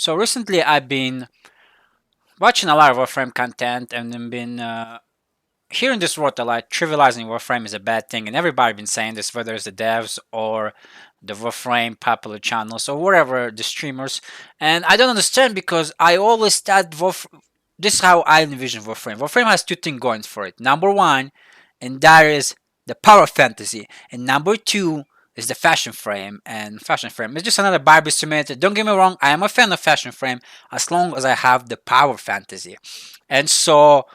So recently I've been watching a lot of Warframe content and then been hearing this word a lot. Trivializing Warframe is a bad thing, and everybody been saying this, whether it's the devs or the Warframe popular channels or whatever the streamers. And I don't understand because I always thought this is how I envision Warframe. Warframe has two things going for it. Number one, and that is the power of fantasy, and number two is the fashion frame. And fashion frame is just another Barbie simulator. Don't get me wrong, I am a fan of fashion frame as long as I have the power fantasy. And so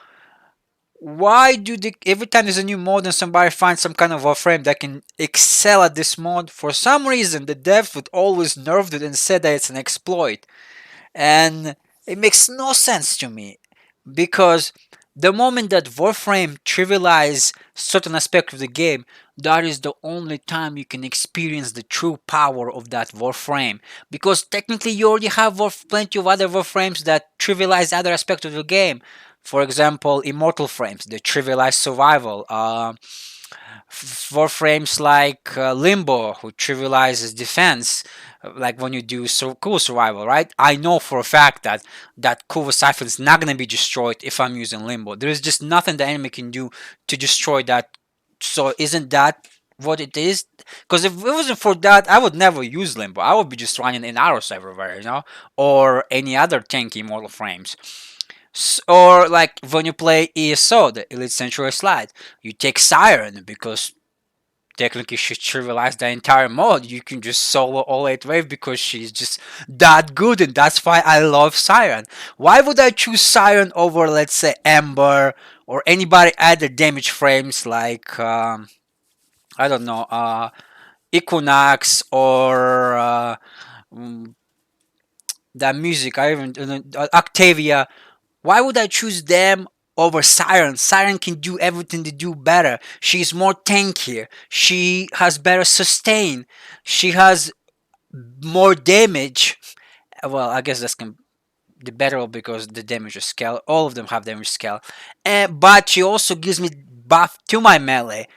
why do they every time there's a new mode and somebody finds some kind of Warframe that can excel at this mode, for some reason the devs would always nerfed it and said that it's an exploit. And it makes no sense to me because the moment that Warframe trivialize certain aspect of the game, that is the only time you can experience the true power of that Warframe. Because technically you already have plenty of other Warframes that trivialize other aspects of the game. For example, Immortal Frames, they trivialize survival. Warframes like Limbo, who trivializes defense, like when you do cool survival, right? I know for a fact that that Kuva Siphon is not going to be destroyed if I'm using Limbo. There is just nothing the enemy can do to destroy that. So isn't that what it is? Because if it wasn't for that, I would never use Limbo. I would be just running in arrows everywhere, or any other tanky Immortal Frames. Or like when you play ESO, the Elite Sanctuary Slide, you take Siren because technically she trivialized the entire mod. You can just solo all 8 wave because she's just that good, and that's why I love Siren. Why would I choose Siren over, let's say, Ember or anybody other damage frames like I don't know, Equinox or mm, that music? I even Octavia. Why would I choose them over Siren? Siren can do everything they do better. She's more tankier. She has better sustain. She has more damage. Well, I guess that's the better because the damage is scale. All of them have damage scale. But she also gives me buff to my melee.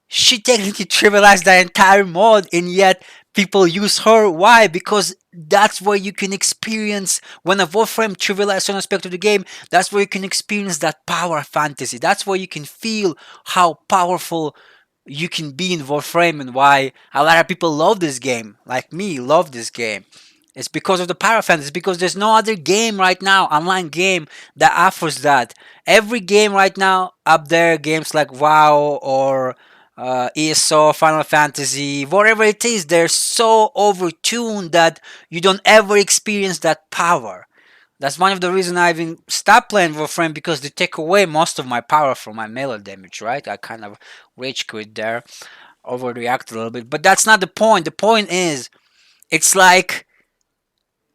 She technically trivialized the entire mod, and yet people use her. Why? Because that's where you can experience when a Warframe trivializes an aspect of the game. That's where you can experience that power fantasy. That's where you can feel how powerful you can be in Warframe, and why a lot of people love this game, like me, love this game. It's because of the power fantasy. Because there's no other game right now, online game, that offers that. Every game right now up there, games like WoW or ESO, Final Fantasy, whatever it is, they're so overtuned that you don't ever experience that power. That's one of the reasons I even stopped playing Warframe, because they take away most of my power from my melee damage, right? I kind of rage quit there, overreact a little bit. But that's not the point. The point is, it's like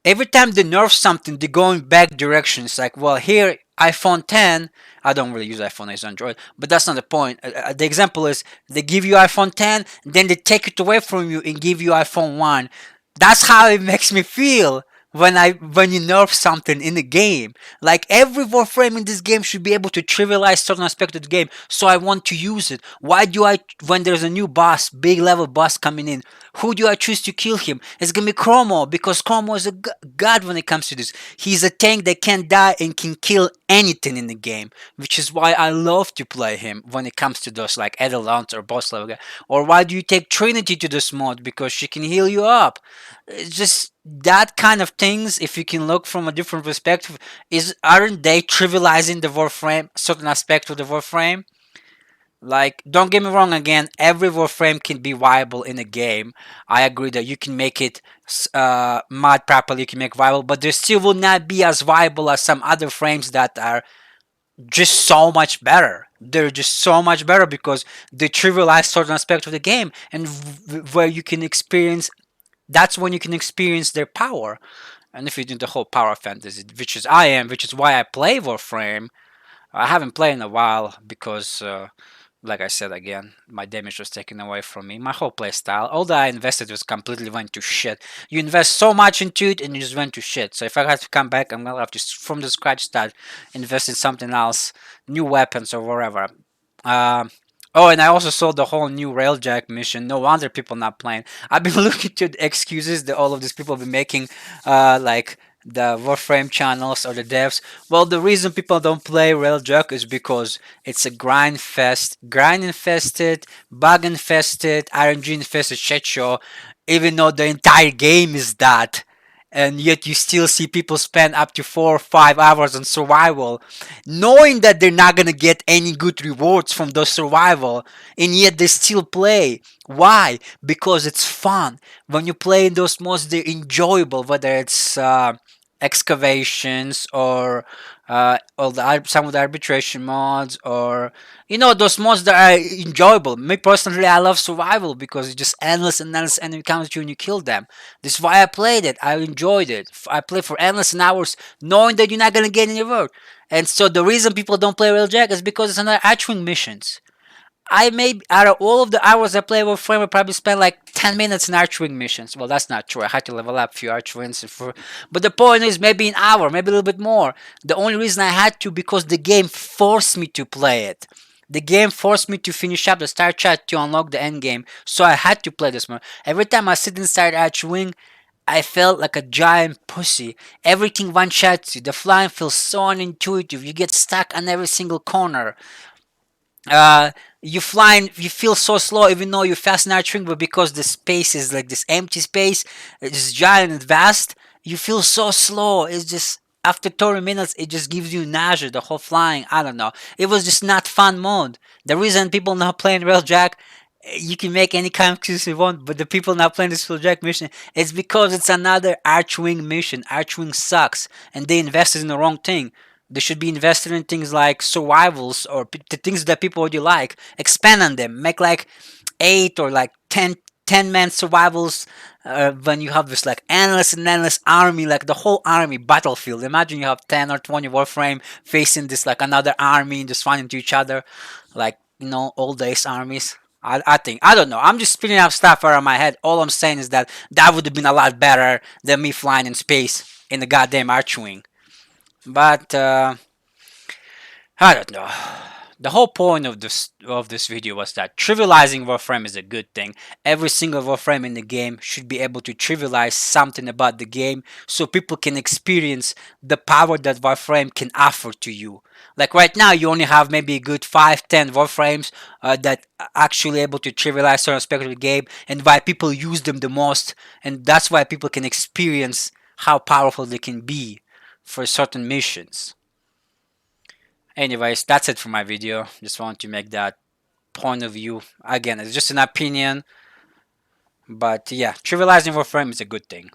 every time they nerf something, they go in back direction. It's like, well, here, iPhone 10, I don't really use iPhone, I use Android, but that's not the point. The example is they give you iPhone 10, then they take it away from you and give you iPhone 1. That's how it makes me feel when you nerf something in the game. Like every Warframe in this game should be able to trivialize certain aspect of the game, so I want to use it. Why do I, when there's a new boss, big level boss coming in, who do I choose to kill him? It's gonna be Chromo, because Chromo is a god when it comes to this. He's a tank that can die and can kill anything in the game, which is why I love to play him when it comes to those like Edelons or boss level guy. Or why do you take Trinity to this mod? Because she can heal you up. It's just that kind of things. If you can look from a different perspective, is aren't they trivializing the Warframe, certain aspect of the Warframe? Like, don't get me wrong again, every Warframe can be viable in a game. I agree that you can make it mod properly, you can make viable, but they still will not be as viable as some other frames that are just so much better. They're just so much better because they trivialize certain aspects of the game, and where you can experience, that's when you can experience their power. And if you do the whole power fantasy, which is I am, which is why I play Warframe. I haven't played in a while because like I said again, my damage was taken away from me. My whole playstyle, all that I invested was completely went to shit. You invest so much into it and you just went to shit. So if I have to come back, I'm gonna have to from the scratch start, invest in something else, new weapons or whatever. Um, oh, and I also saw the whole new Railjack mission. No wonder people not playing. I've been looking to the excuses that all of these people have been making, like the Warframe channels or the devs. Well, the reason people don't play Railjack is because it's a grind infested, bug infested, RNG infested shit show. Even though the entire game is that, and yet you still see people spend up to 4 or 5 hours on survival, knowing that they're not gonna get any good rewards from the survival, and yet they still play. Why? Because it's fun. When you play in those modes, they're enjoyable, whether it's excavations or some of the arbitration mods, or those mods that are enjoyable. Me personally, I love survival because it's just endless and endless enemy comes at you and you kill them. This is why I played it. I enjoyed it. I played for endless hours knowing that you're not gonna get any reward. And so the reason people don't play Railjack is because it's another Archwing missions. I may out of all of the hours I play Warframe, I probably spent like 10 minutes in Archwing missions. Well, that's not true. I had to level up a few Archwings. But the point is, maybe an hour, maybe a little bit more. The only reason I had to because the game forced me to play it. The game forced me to finish up the start chat to unlock the end game, so I had to play this one. Every time I sit inside Archwing, I felt like a giant pussy. Everything one shots you. The flying feels so unintuitive. You get stuck on every single corner. uh you flying, you feel so slow even though you're fast in arching, but because the space is like this empty space, it's giant and vast, you feel so slow. It's just after 30 minutes it just gives you nausea, the whole flying. I don't know, it was just not fun mode. The reason people not playing Railjack, you can make any kind of excuse you want, but the people not playing this Railjack mission, it's because it's another Archwing mission. Archwing sucks and they invested in the wrong thing. They should be invested in things like survivals or the things that people already like. Expand on them. Make like 8 or like 10 man survivals. When you have this like endless and endless army, like the whole army battlefield. Imagine you have 10 or 20 Warframe facing this like another army and just fighting to each other, like old days armies. I think, I don't know. I'm just spinning out stuff out of my head. All I'm saying is that that would have been a lot better than me flying in space in the goddamn Archwing. But I don't know. The whole point of this video was that trivializing Warframe is a good thing. Every single Warframe in the game should be able to trivialize something about the game so people can experience the power that Warframe can offer to you. Like right now, you only have maybe a good 5-10 Warframes that are actually able to trivialize certain aspects of the game, and why people use them the most, and that's why people can experience how powerful they can be for certain missions. Anyways, that's it for my video. Just want to make that point of view. Again, it's just an opinion, but yeah, trivializing Warframe is a good thing.